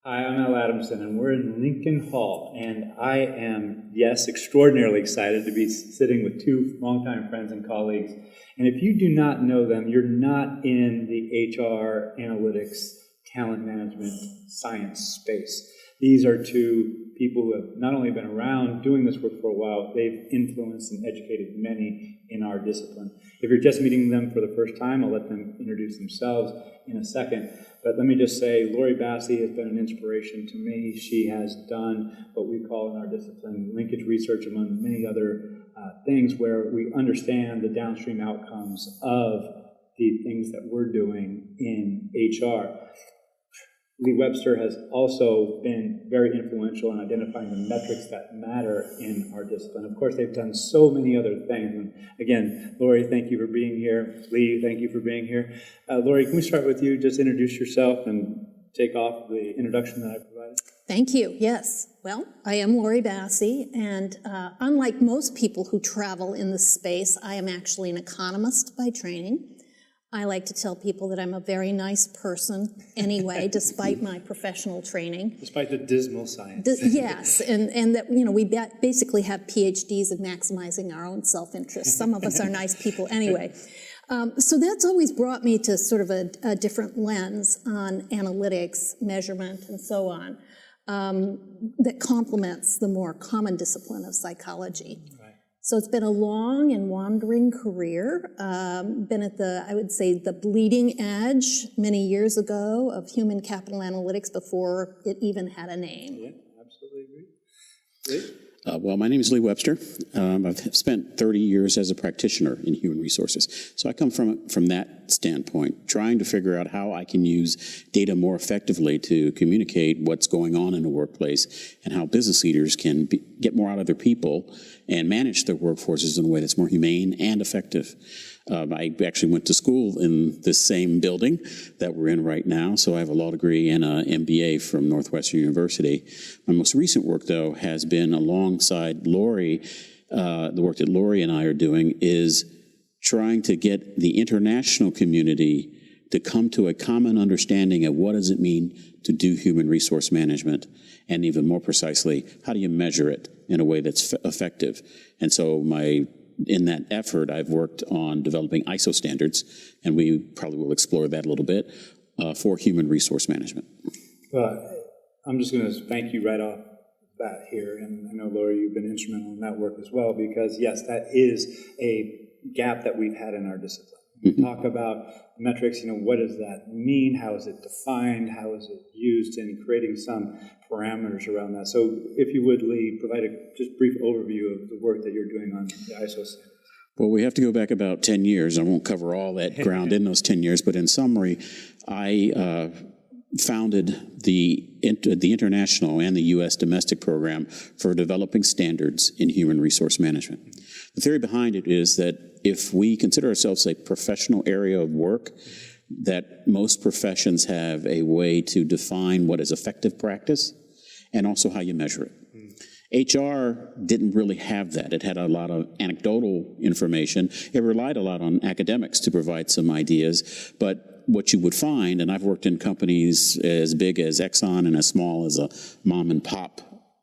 Hi, I'm Al Adamson, and we're in Lincoln Hall, and I am, yes, extraordinarily excited to be sitting with two longtime friends and colleagues. And if you do not know them, you're not in the HR, analytics, talent management, science space. These are two people who have not only been around doing this work for a while, they've influenced and educated many in our discipline. If you're just meeting them for the first time, I'll let them introduce themselves in a second. But let me just say, Laurie Bassie has been an inspiration to me. She has done what we call in our discipline linkage research, among many other things, where we understand the downstream outcomes of the things that we're doing in HR. Webster has also been very influential in identifying the metrics that matter in our discipline. Of course, they've done so many other things. And again, Laurie, thank you for being here. Lee, thank you for being here. Laurie, can we start with you? Just introduce yourself and take off the introduction that I provided. Thank you. Yes. Well, I am Laurie Bassie, and unlike most people who travel in this space, I am actually an economist by training. I like to tell people that I'm a very nice person anyway, despite my professional training. Despite the dismal science. Yes, and that, you know, we basically have PhDs in maximizing our own self-interest. Some of us are nice people anyway. So that's always brought me to sort of a different lens on analytics, measurement, and so on, that complements the more common discipline of psychology. So it's been a long and wandering career, been at I would say, the bleeding edge many years ago of human capital analytics before it even had a name. Yeah, absolutely agree. Lee? Well, my name is Lee Webster. I've spent 30 years as a practitioner in human resources. So I come from that standpoint, trying to figure out how I can use data more effectively to communicate what's going on in the workplace and how business leaders can get more out of their people and manage their workforces in a way that's more humane and effective. I actually went to school in this same building that we're in right now, so I have a law degree and an MBA from Northwestern University. My most recent work, though, has been alongside Laurie. The work that Laurie and I are doing is trying to get the international community to come to a common understanding of what does it mean to do human resource management, and even more precisely, how do you measure it in a way that's effective. And so in that effort, I've worked on developing ISO standards, and we probably will explore that a little bit, for human resource management. Well, I'm just going to thank you right off the bat here, and I know, Laurie, you've been instrumental in that work as well, because, yes, that is a gap that we've had in our discipline. We talk about metrics, what does that mean? How is it defined? How is it used? And creating some parameters around that. So if you would, Lee, provide a just brief overview of the work that you're doing on the ISO standards. Well, we have to go back about 10 years. I won't cover all that ground in those 10 years, but in summary, I founded the international and the U.S. domestic program for developing standards in human resource management. The theory behind it is that if we consider ourselves a professional area of work, that most professions have a way to define what is effective practice and also how you measure it. HR didn't really have that. It had a lot of anecdotal information. It relied a lot on academics to provide some ideas, but what you would find, and I've worked in companies as big as Exxon and as small as a mom and pop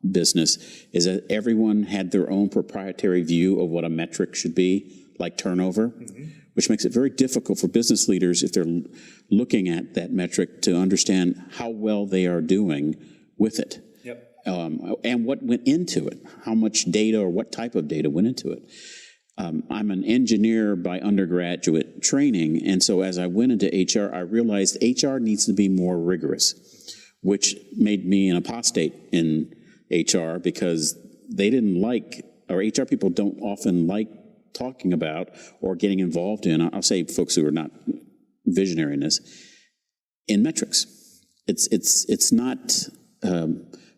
business, is that everyone had their own proprietary view of what a metric should be, like turnover, which makes it very difficult for business leaders, if they're looking at that metric, to understand how well they are doing with it. And what went into it, how much data or what type of data went into it. I'm an engineer by undergraduate training, and so as I went into HR, I realized HR needs to be more rigorous, which made me an apostate in HR because they didn't like, or HR people don't often like talking about or getting involved in, I'll say folks who are not visionary in this, in metrics. It's not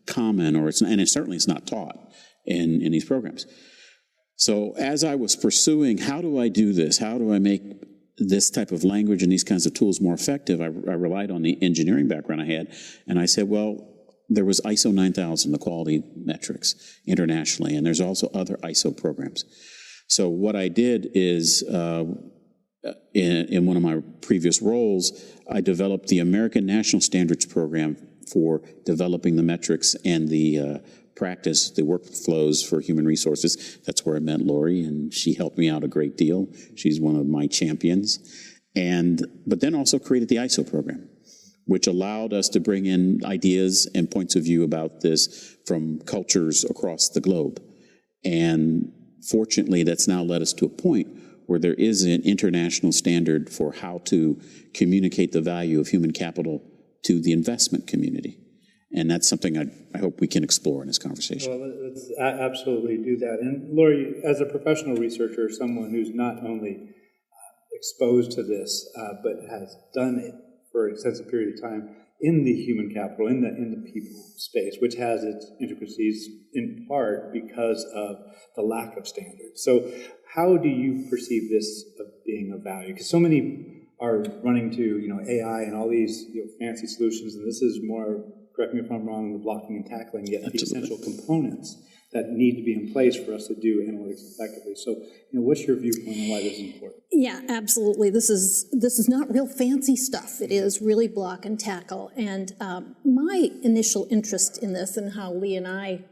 common, and certainly it's not taught in these programs. So as I was pursuing, how do I do this? How do I make this type of language and these kinds of tools more effective? I relied on the engineering background I had, and I said, well, there was ISO 9000, the quality metrics internationally, and there's also other ISO programs. So what I did is, in one of my previous roles, I developed the American National Standards Program for developing the metrics and the practice, the workflows for human resources. That's where I met Laurie, and she helped me out a great deal. She's one of my champions. But then also created the ISO program, which allowed us to bring in ideas and points of view about this from cultures across the globe. And fortunately, that's now led us to a point where there is an international standard for how to communicate the value of human capital to the investment community. And that's something I hope we can explore in this conversation. Well, let's absolutely do that. And Laurie, as a professional researcher, someone who's not only exposed to this, but has done it for an extensive period of time in the human capital, in the people space, which has its intricacies in part because of the lack of standards. So how do you perceive this of being of value? Because so many are running to AI and all these fancy solutions, and this is more, correct me if I'm wrong, the blocking and tackling, yet the essential components that need to be in place for us to do analytics effectively. So, what's your viewpoint on why this is important? Yeah, absolutely. This is not real fancy stuff. It is really block and tackle. And my initial interest in this and how Lee and I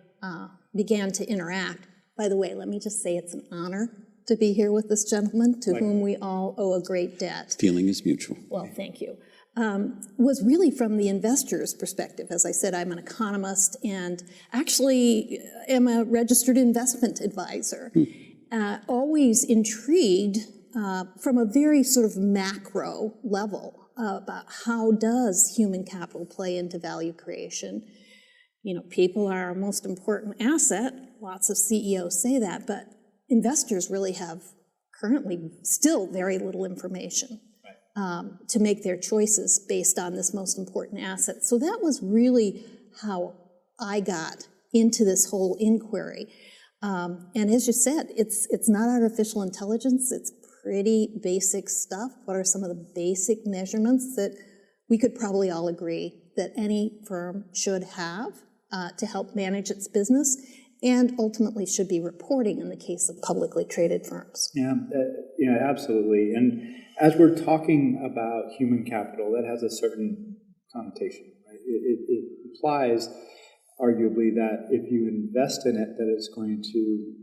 began to interact, by the way, let me just say it's an honor to be here with this gentleman to whom we all owe a great debt. Feeling is mutual. Well, thank you. Was really from the investor's perspective. As I said, I'm an economist and actually am a registered investment advisor. Always intrigued from a very sort of macro level about how does human capital play into value creation. People are our most important asset. Lots of CEOs say that, but investors really have currently still very little information to make their choices based on this most important asset. So that was really how I got into this whole inquiry. And as you said, it's not artificial intelligence. It's pretty basic stuff. What are some of the basic measurements that we could probably all agree that any firm should have to help manage its business, and ultimately should be reporting in the case of publicly traded firms? Yeah, absolutely. And as we're talking about human capital, that has a certain connotation, right? It implies, arguably, that if you invest in it, that it's going to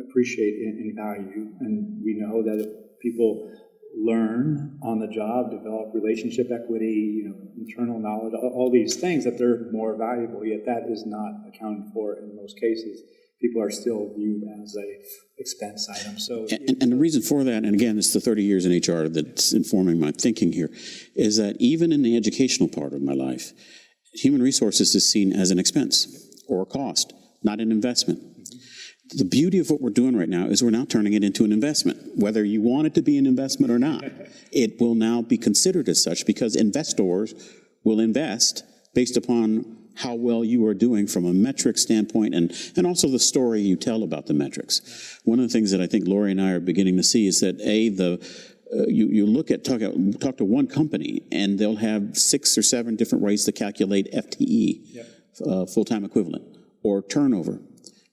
appreciate in value. And we know that if people learn on the job, develop relationship equity, internal knowledge, all these things, that they're more valuable, yet that is not accounted for in most cases. People are still viewed as a expense item. So, and the reason for that, and again, it's the 30 years in HR that's informing my thinking here, is that even in the educational part of my life, human resources is seen as an expense or a cost, not an investment. The beauty of what we're doing right now is we're now turning it into an investment. Whether you want it to be an investment or not, it will now be considered as such because investors will invest based upon how well you are doing from a metric standpoint and also the story you tell about the metrics. One of the things that I think Laurie and I are beginning to see is that, you look at, talk to one company, and they'll have 6 or 7 different ways to calculate FTE, full-time equivalent, or turnover.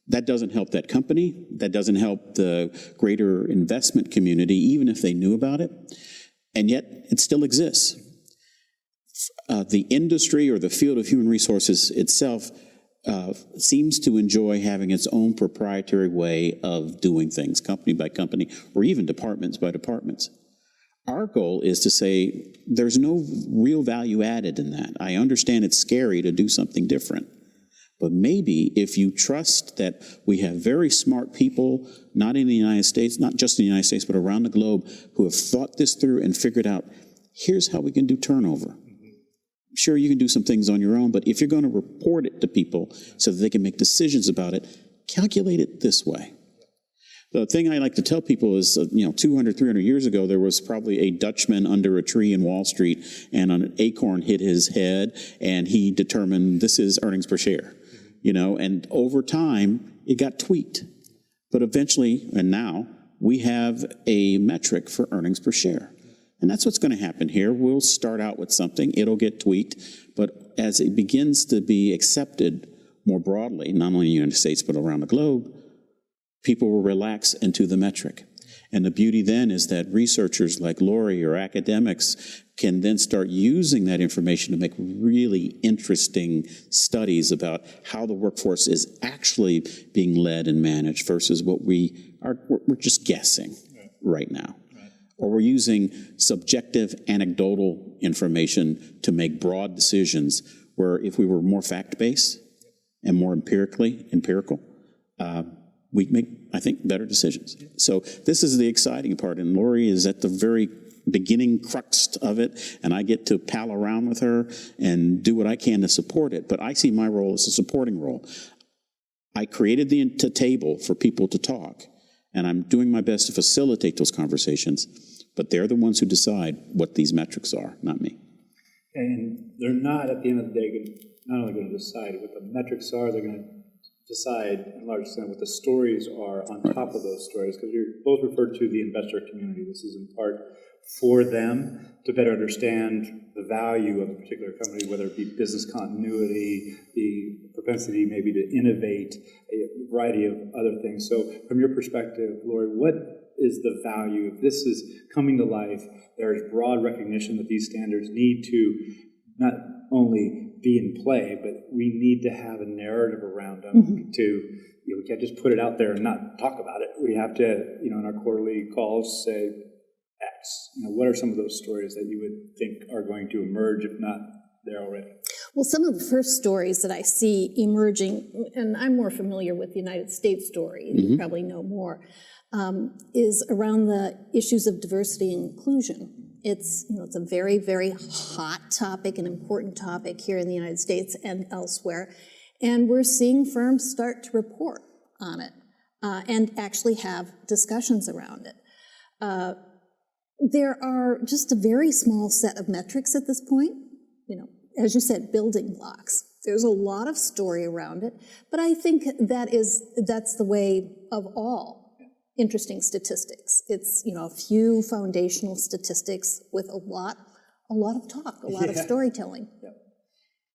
That doesn't help that company. That doesn't help the greater investment community, even if they knew about it. And yet, it still exists. The industry or the field of human resources itself seems to enjoy having its own proprietary way of doing things, company by company, or even departments by departments. Our goal is to say there's no real value added in that. I understand it's scary to do something different. But maybe if you trust that we have very smart people, not in the United States, not just in the United States, but around the globe, who have thought this through and figured out, here's how we can do turnover. Sure, you can do some things on your own, but if you're going to report it to people so that they can make decisions about it, calculate it this way. The thing I like to tell people is, 200, 300 years ago, there was probably a Dutchman under a tree in Wall Street, and an acorn hit his head, and he determined this is earnings per share. And over time, it got tweaked. But eventually, and now, we have a metric for earnings per share. And that's what's going to happen here. We'll start out with something, it'll get tweaked, but as it begins to be accepted more broadly, not only in the United States, but around the globe, people will relax into the metric. And the beauty then is that researchers like Laurie or academics can then start using that information to make really interesting studies about how the workforce is actually being led and managed versus what we're just guessing right now. Or we're using subjective, anecdotal information to make broad decisions where if we were more fact-based and more empirical, we'd make, I think, better decisions. So this is the exciting part, and Laurie is at the very beginning crux of it, and I get to pal around with her and do what I can to support it, but I see my role as a supporting role. I created the table for people to talk, and I'm doing my best to facilitate those conversations, but they're the ones who decide what these metrics are, not me. And they're not, at the end of the day, not only going to decide what the metrics are, they're going to decide, in large extent, what the stories are on top of those stories, because you're both referred to the investor community. This is in part for them to better understand the value of a particular company, whether it be business continuity, the propensity maybe to innovate, a variety of other things. So from your perspective, Laurie, what is the value? If this is coming to life, there is broad recognition that these standards need to not only be in play, but we need to have a narrative around them to, we can't just put it out there and not talk about it. We have to, in our quarterly calls say X. What are some of those stories that you would think are going to emerge, if not there already? Well, some of the first stories that I see emerging, and I'm more familiar with the United States story, you probably know more, is around the issues of diversity and inclusion. It's, it's a very, very hot topic, an important topic here in the United States and elsewhere. And we're seeing firms start to report on it and actually have discussions around it. There are just a very small set of metrics at this point, as you said, building blocks. There's a lot of story around it, but I think that's the way of all interesting statistics. It's, a few foundational statistics with a lot of talk, a lot of storytelling. Yeah.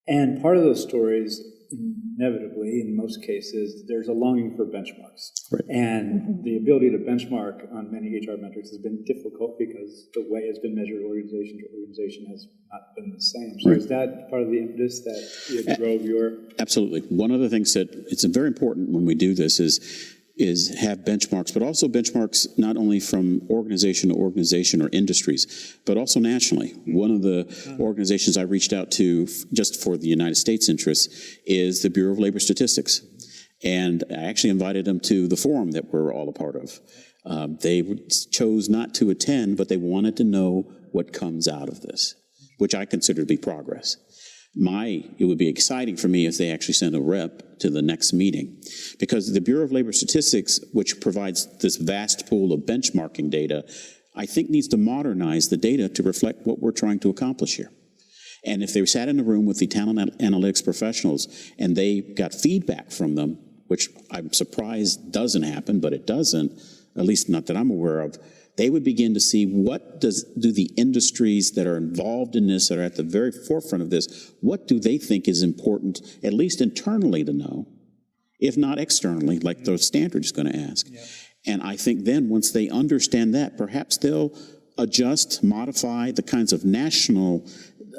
And part of those stories, inevitably, in most cases, there's a longing for benchmarks. Right. And the ability to benchmark on many HR metrics has been difficult because the way it's been measured organization to organization has not been the same. So is that part of the impetus that drove your... Absolutely. One of the things that it's very important when we do this is have benchmarks, but also benchmarks not only from organization to organization or industries, but also nationally. One of the organizations I reached out to just for the United States interests is the Bureau of Labor Statistics. And I actually invited them to the forum that we're all a part of. They chose not to attend, but they wanted to know what comes out of this, which I consider to be progress. It would be exciting for me if they actually sent a rep to the next meeting, because the Bureau of Labor Statistics, which provides this vast pool of benchmarking data, I think needs to modernize the data to reflect what we're trying to accomplish here. And if they sat in a room with the talent analytics professionals and they got feedback from them, which I'm surprised doesn't happen, but it doesn't, at least not that I'm aware of, they would begin to see what do the industries that are involved in this, that are at the very forefront of this, what do they think is important, at least internally to know, if not externally, like the standard is going to ask. Yeah. And I think then once they understand that, perhaps they'll adjust, modify the kinds of national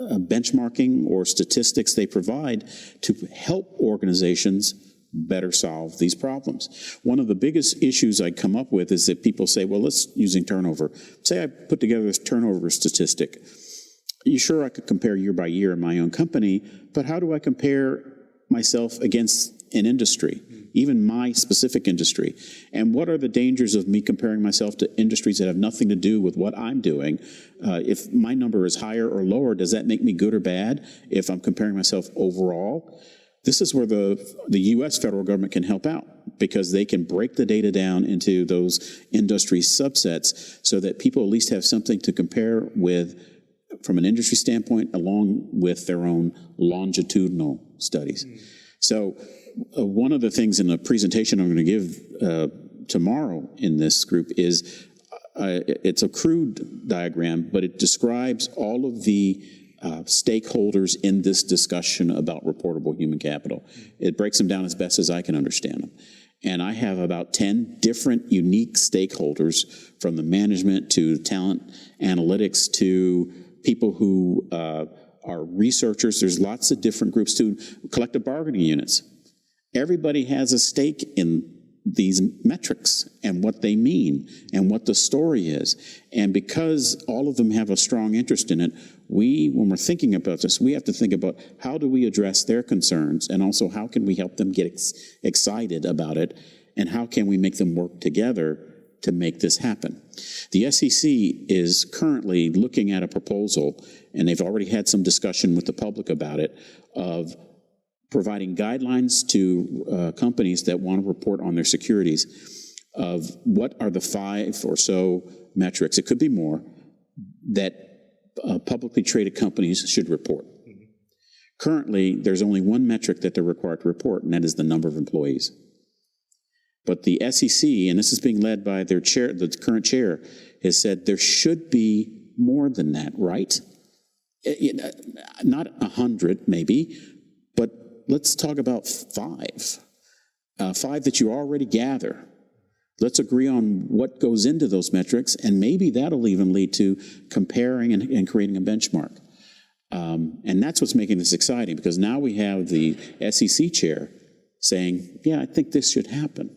benchmarking or statistics they provide to help organizations better solve these problems. One of the biggest issues I come up with is that people say, well, let's using turnover. Say I put together this turnover statistic. Sure, I could compare year by year in my own company, but how do I compare myself against an industry, even my specific industry? And what are the dangers of me comparing myself to industries that have nothing to do with what I'm doing? If my number is higher or lower, does that make me good or bad if I'm comparing myself overall? This is where the U.S. federal government can help out, because they can break the data down into those industry subsets so that people at least have something to compare with from an industry standpoint, along with their own longitudinal studies. So one of the things in the presentation I'm going to give tomorrow in this group is it's a crude diagram, but it describes all of the stakeholders in this discussion about reportable human capital. It breaks them down as best as I can understand them. And I have about 10 different unique stakeholders, from the management to talent analytics to people who are researchers. There's lots of different groups to collective bargaining units. Everybody has a stake in these metrics and what they mean and what the story is. And because all of them have a strong interest in it, when we're thinking about this, we have to think about how do we address their concerns, and also how can we help them get excited about it, and how can we make them work together to make this happen. The SEC is currently looking at a proposal, and they've already had some discussion with the public about it, of providing guidelines to companies that want to report on their securities of what are the 5 or so metrics, it could be more, that publicly traded companies should report. Mm-hmm. Currently, there's only one metric that they're required to report, and that is the number of employees. But the SEC, and this is being led by their chair, the current chair, has said there should be more than that, right? Not 100, maybe, but let's talk about 5. 5 that you already gather. Let's agree on what goes into those metrics, and maybe that'll even lead to comparing and creating a benchmark. And that's what's making this exciting, because now we have the SEC chair saying, yeah, I think this should happen.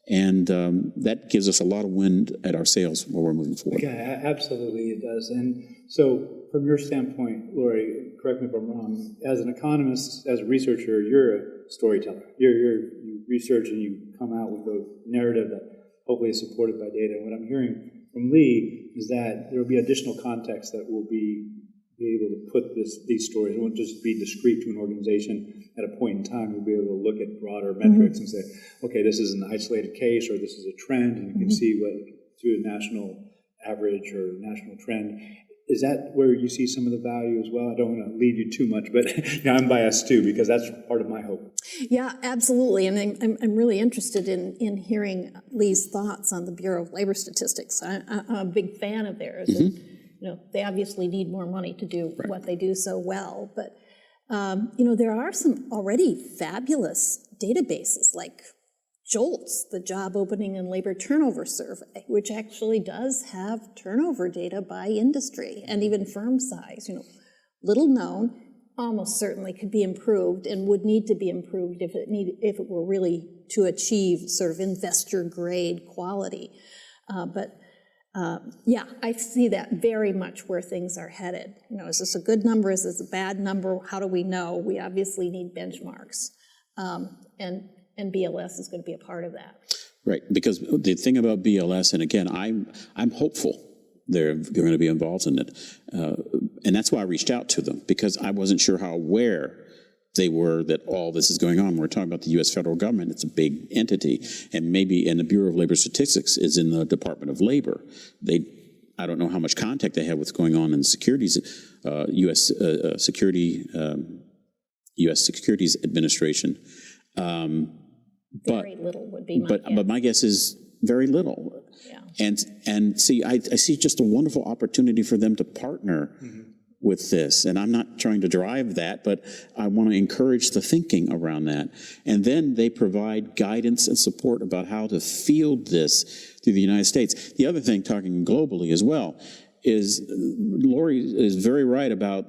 And that gives us a lot of wind at our sails while we're moving forward. Yeah, absolutely it does. And so from your standpoint, Laurie, correct me if I'm wrong, as an economist, as a researcher, you're a storyteller. You research and you come out with a narrative that hopefully is supported by data. And what I'm hearing from Lee is that there will be additional context that will be able to put these stories. It won't just be discrete to an organization at a point in time. We'll be able to look at broader metrics and say, okay, this is an isolated case, or this is a trend, and you can see what through a national average or national trend. Is that where you see some of the value as well? I don't want to lead you too much, but I'm biased too, because that's part of my hope. Yeah, absolutely. And I'm really interested in hearing Lee's thoughts on the Bureau of Labor Statistics. I'm a big fan of theirs. Mm-hmm. And, they obviously need more money to do what they do so well. But, there are some already fabulous databases like JOLTS, the Job Opening and Labor Turnover Survey, which actually does have turnover data by industry and even firm size. Little known, almost certainly could be improved, and would need to be improved if it were really to achieve sort of investor grade quality. I see that very much where things are headed. Is this a good number? Is this a bad number? How do we know? We obviously need benchmarks, and BLS is going to be a part of that. Right, because the thing about BLS, and again, I'm hopeful they're going to be involved in it, and that's why I reached out to them, because I wasn't sure how aware they were that all this is going on. We're talking about the U.S. federal government. It's a big entity. And the Bureau of Labor Statistics is in the Department of Labor. I don't know how much contact they have with what's going on in securities, U.S. Securities Administration. Very little would be my guess. But my guess is very little. Yeah. And see, I see just a wonderful opportunity for them to partner with this. And I'm not trying to drive that, but I want to encourage the thinking around that. And then they provide guidance and support about how to field this through the United States. The other thing, talking globally as well, is Laurie is very right about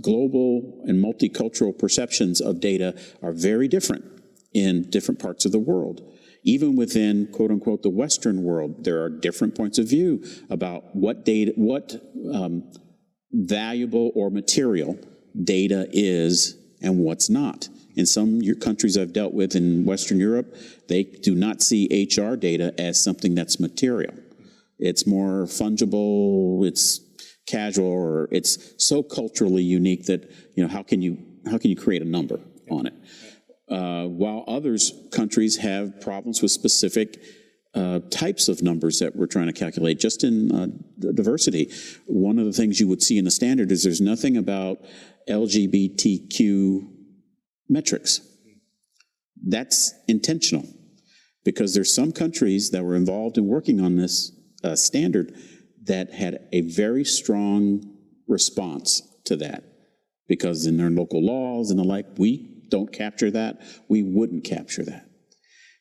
global and multicultural perceptions of data are very different in different parts of the world. Even within, quote unquote, the Western world, there are different points of view about what data, valuable or material data is and what's not. In some countries I've dealt with in Western Europe, they do not see HR data as something that's material. It's more fungible, it's casual, or it's so culturally unique that, how can you create a number on it? While countries have problems with specific types of numbers that we're trying to calculate. Just in diversity, one of the things you would see in the standard is there's nothing about LGBTQ metrics. That's intentional, because there's some countries that were involved in working on this standard that had a very strong response to that, because in their local laws and the like, we don't capture that, we wouldn't capture that.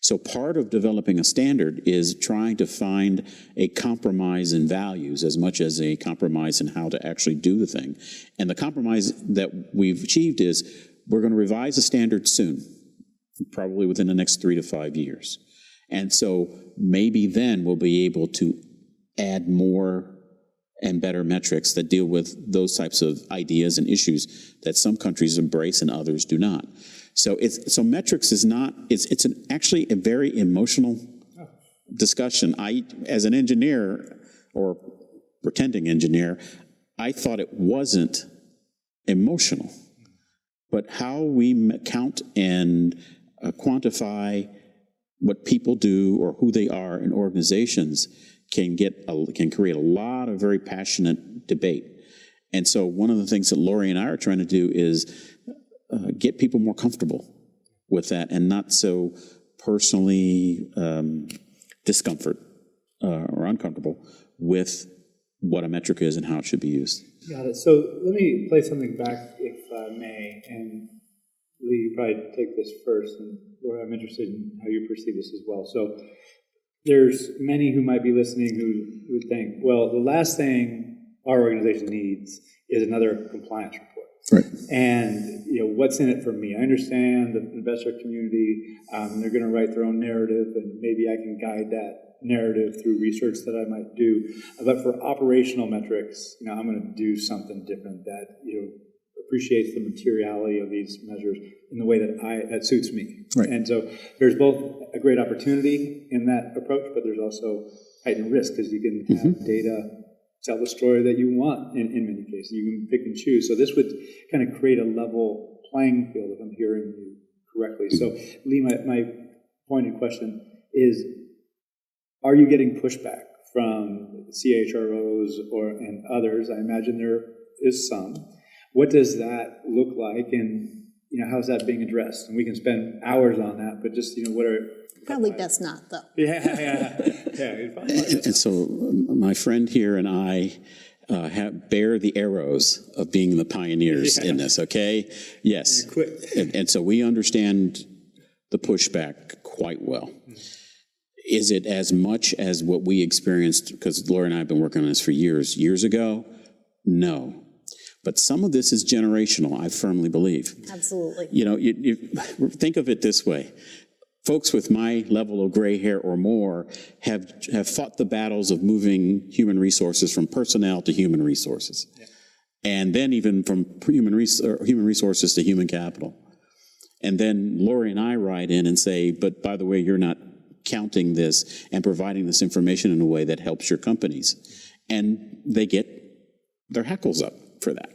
So part of developing a standard is trying to find a compromise in values as much as a compromise in how to actually do the thing. And the compromise that we've achieved is we're going to revise the standard soon, probably within the next 3 to 5 years. And so maybe then we'll be able to add more and better metrics that deal with those types of ideas and issues that some countries embrace and others do not. So metrics is not, it's actually a very emotional discussion. As an engineer, or pretending engineer, I thought it wasn't emotional. But how we count and quantify what people do or who they are in organizations can create a lot of very passionate debate. And so one of the things that Laurie and I are trying to do is get people more comfortable with that and not so personally discomfort or uncomfortable with what a metric is and how it should be used. Got it. So let me play something back, if I may, and Lee, you probably take this first, and Laura, I'm interested in how you perceive this as well. So there's many who might be listening who would think, well, the last thing our organization needs is another compliance report. Right. And what's in it for me? I understand the investor community, they're going to write their own narrative, and maybe I can guide that narrative through research that I might do. But for operational metrics, I'm going to do something different that appreciates the materiality of these measures in the way that suits me. Right. And so there's both a great opportunity in that approach, but there's also heightened risk because you can have data tell the story that you want in many cases. You can pick and choose. So this would kind of create a level playing field, if I'm hearing you correctly. So Lee, my pointed question is, are you getting pushback from CHROs and others? I imagine there is some. What does that look like, and how's that being addressed? And we can spend hours on that, but just what are Probably best not, though. Yeah. And so my friend here and I bear the arrows of being the pioneers in this. Okay, yes, and so we understand the pushback quite well. Is it as much as what we experienced? Because Laura and I have been working on this for years. Years ago, no. But some of this is generational, I firmly believe. Absolutely. You think of it this way. Folks with my level of gray hair or more have fought the battles of moving human resources from personnel to human resources. Yeah. And then even from human resources to human capital. And then Laurie and I ride in and say, but by the way, you're not counting this and providing this information in a way that helps your companies. And they get their hackles up for that,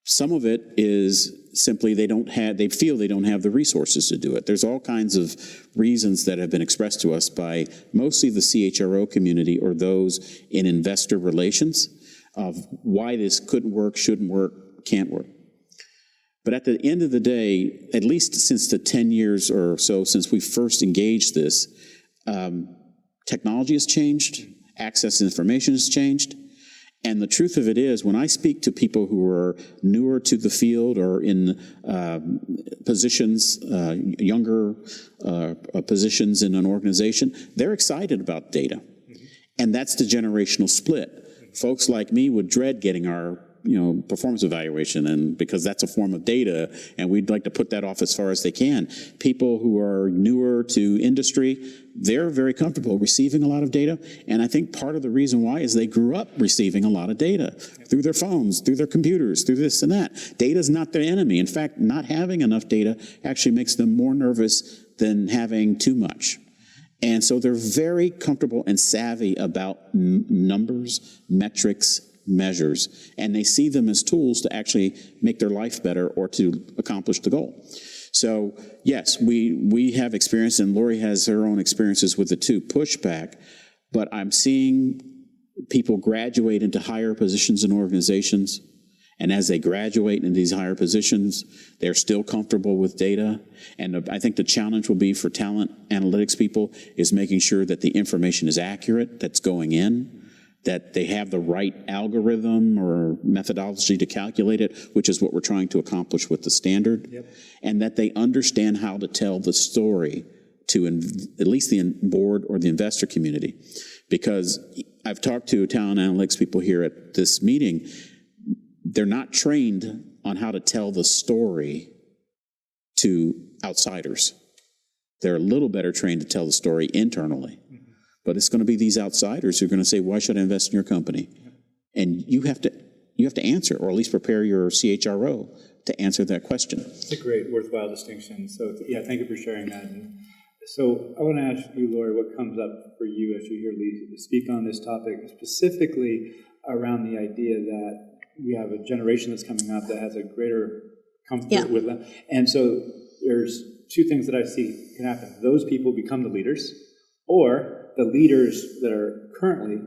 Some of it is simply they feel they don't have the resources to do it. There's all kinds of reasons that have been expressed to us by mostly the CHRO community or those in investor relations of why this couldn't work, shouldn't work, can't work. But at the end of the day, at least since the 10 years or so since we first engaged this, technology has changed, access to information has changed. And the truth of it is, when I speak to people who are newer to the field or in positions, younger positions in an organization, they're excited about data. And that's the generational split. Folks like me would dread getting our performance evaluation, and because that's a form of data, and we'd like to put that off as far as they can. People who are newer to industry, they're very comfortable receiving a lot of data, and I think part of the reason why is they grew up receiving a lot of data through their phones, through their computers, through this and that. Data's not their enemy. In fact, not having enough data actually makes them more nervous than having too much. And so they're very comfortable and savvy about numbers, metrics, measures, and they see them as tools to actually make their life better or to accomplish the goal. So yes, we have experience, and Laurie has her own experiences with the two pushback, but I'm seeing people graduate into higher positions in organizations, and as they graduate into these higher positions, they're still comfortable with data. And I think the challenge will be for talent analytics people is making sure that the information is accurate that's going in, that they have the right algorithm or methodology to calculate it, which is what we're trying to accomplish with the standard, and that they understand how to tell the story to at least the board or the investor community. Because I've talked to talent analytics people here at this meeting, they're not trained on how to tell the story to outsiders. They're a little better trained to tell the story internally. But it's going to be these outsiders who are going to say, why should I invest in your company? And you have to answer, or at least prepare your CHRO to answer that question. It's a great, worthwhile distinction. So, yeah, thank you for sharing that. And so I want to ask you, Laurie, what comes up for you as you hear Lee speak on this topic, specifically around the idea that we have a generation that's coming up that has a greater comfort with them. And so there's two things that I see can happen. Those people become the leaders, or the leaders that are currently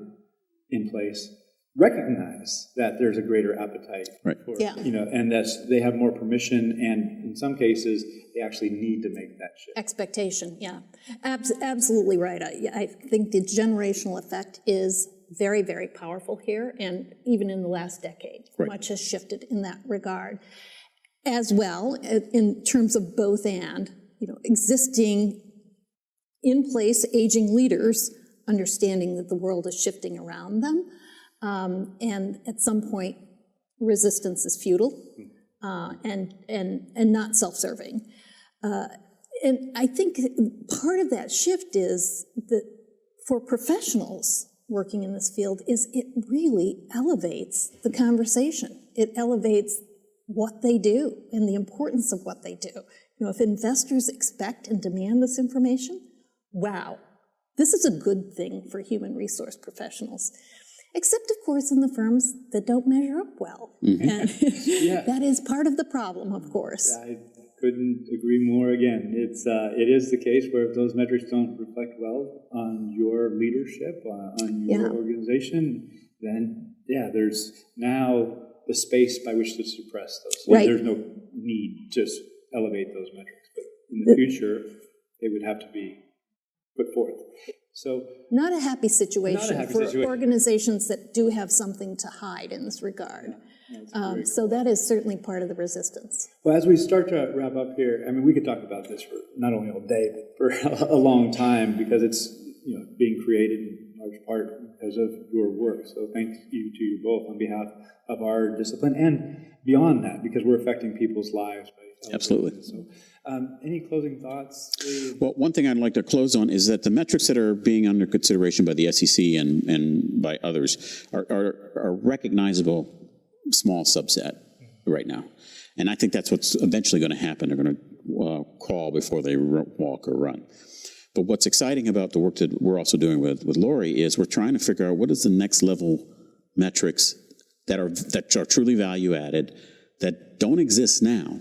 in place recognize that there's a greater appetite for, and that's, they have more permission, and in some cases, they actually need to make that shift. Expectation, yeah. Absolutely right. I think the generational effect is very, very powerful here, and even in the last decade, much has shifted in that regard. As well, in terms of both and, existing in place aging leaders understanding that the world is shifting around them, and at some point resistance is futile and not self-serving. And I think part of that shift is that for professionals working in this field is it really elevates the conversation. It elevates what they do and the importance of what they do. If investors expect and demand this information, wow, this is a good thing for human resource professionals. Except, of course, in the firms that don't measure up well. And that is part of the problem, of course. I couldn't agree more again. It is the case where if those metrics don't reflect well on your leadership, on your organization, then, there's now the space by which to suppress those. There's no need to elevate those metrics. But in the future, they would have to be put forth. So, not a happy situation for organizations that do have something to hide in this regard. So that is certainly part of the resistance. Well, as we start to wrap up here, I mean, we could talk about this for not only all day, but for a long time, because it's being created in large part because of your work. So thank you to you both on behalf of our discipline and beyond that, because we're affecting people's lives. Absolutely. So, any closing thoughts? Well, one thing I'd like to close on is that the metrics that are being under consideration by the SEC and by others are recognizable small subset right now. And I think that's what's eventually going to happen. They're going to crawl before they walk or run. But what's exciting about the work that we're also doing with Laurie is we're trying to figure out what is the next level metrics that are truly value added, that don't exist now,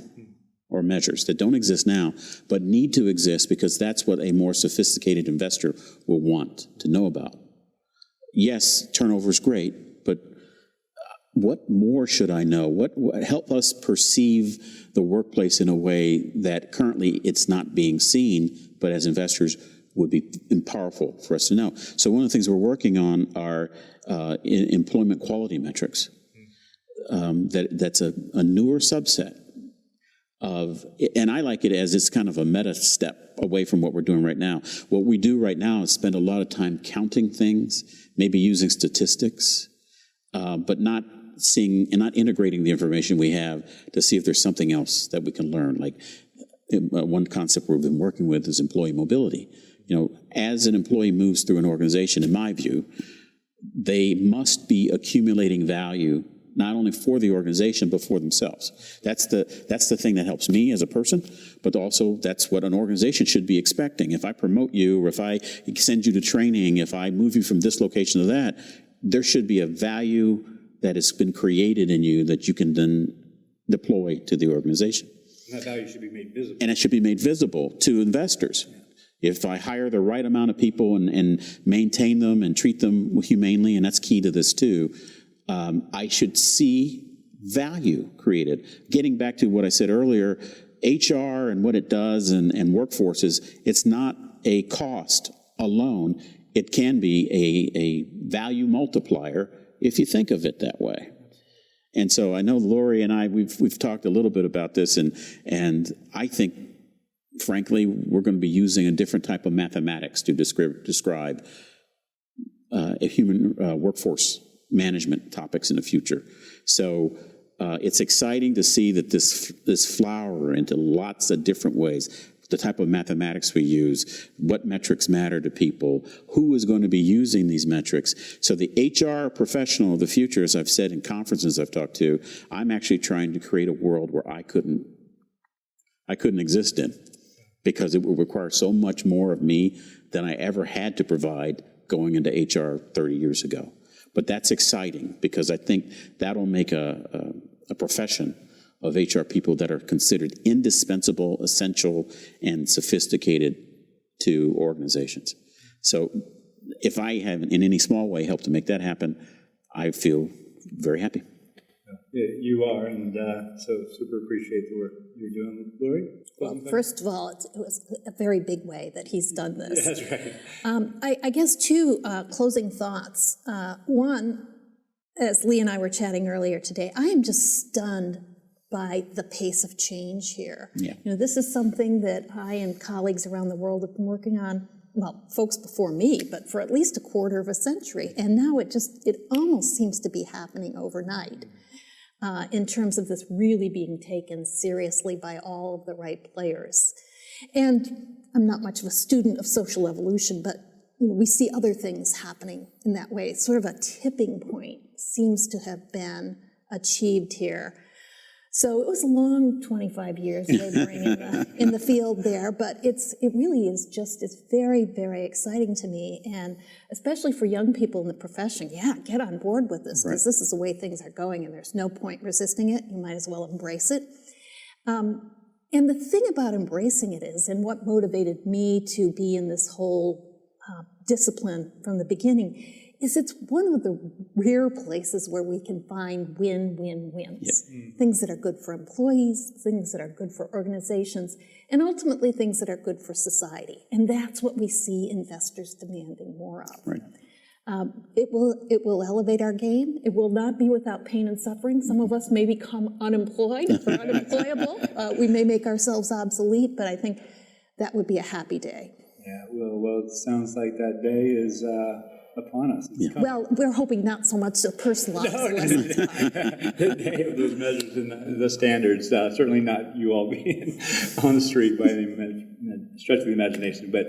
or measures that don't exist now, but need to exist because that's what a more sophisticated investor will want to know about. Yes, turnover is great, but what more should I know? What help us perceive the workplace in a way that currently it's not being seen, but as investors would be powerful for us to know. So one of the things we're working on are employment quality metrics. That's a newer subset of, and I like it as it's kind of a meta step away from what we're doing right now. What we do right now is spend a lot of time counting things, maybe using statistics, but not seeing and not integrating the information we have to see if there's something else that we can learn. Like one concept we've been working with is employee mobility. As an employee moves through an organization, in my view, they must be accumulating value not only for the organization, but for themselves. That's the thing that helps me as a person, but also that's what an organization should be expecting. If I promote you, or if I send you to training, if I move you from this location to that, there should be a value that has been created in you that you can then deploy to the organization. And that value should be made visible. And it should be made visible to investors. If I hire the right amount of people and maintain them and treat them humanely, and that's key to this too, I should see value created. Getting back to what I said earlier, HR and what it does and workforces, it's not a cost alone. It can be a value multiplier if you think of it that way. And so I know Laurie and I, we've talked a little bit about this, and I think frankly, we're going to be using a different type of mathematics to describe a human workforce management topics in the future. So it's exciting to see that this flower into lots of different ways. The type of mathematics we use, what metrics matter to people, who is going to be using these metrics. So the HR professional of the future, as I've said in conferences I've talked to, I'm actually trying to create a world where I couldn't exist in, because it would require so much more of me than I ever had to provide going into HR 30 years ago. But that's exciting, because I think that'll make a profession of HR people that are considered indispensable, essential, and sophisticated to organizations. So if I have, in any small way, helped to make that happen, I feel very happy. You are, and so super appreciate the work you're doing. Laurie? Well, first of all, it was a very big way that he's done this. Yeah, that's right. I guess two closing thoughts. One, as Lee and I were chatting earlier today, I am just stunned by the pace of change here. Yeah. You know, this is something that I and colleagues around the world have been working on, well, folks before me, but for at least a quarter of a century. And now it almost seems to be happening overnight in terms of this really being taken seriously by all of the right players. And I'm not much of a student of social evolution, but we see other things happening in that way. Sort of a tipping point seems to have been achieved here. So it was a long 25 years laboring in the field there, but it really is it's very, very exciting to me, and especially for young people in the profession. Yeah, get on board with this, because this is the way things are going, and there's no point resisting it. You might as well embrace it. And the thing about embracing it is, and what motivated me to be in this whole discipline from the beginning, is it's one of the rare places where we can find win-win-wins. Yep. Things that are good for employees, things that are good for organizations, and ultimately things that are good for society. And that's what we see investors demanding more of. Right. It will elevate our game. It will not be without pain and suffering. Some of us may become unemployed or unemployable. We may make ourselves obsolete, but I think that would be a happy day. Yeah, well, it sounds like that day is upon us. Yeah. Well, we're hoping not so much to personalize the day of those measures and the standards. Certainly not you all being on the street by any stretch of the imagination, but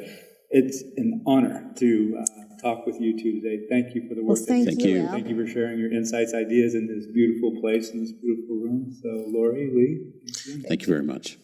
it's an honor to talk with you two today. Thank you for the work. Well, thank you. Thank you for sharing your insights, ideas in this beautiful place, in this beautiful room. So, Laurie, Lee, thank you very much.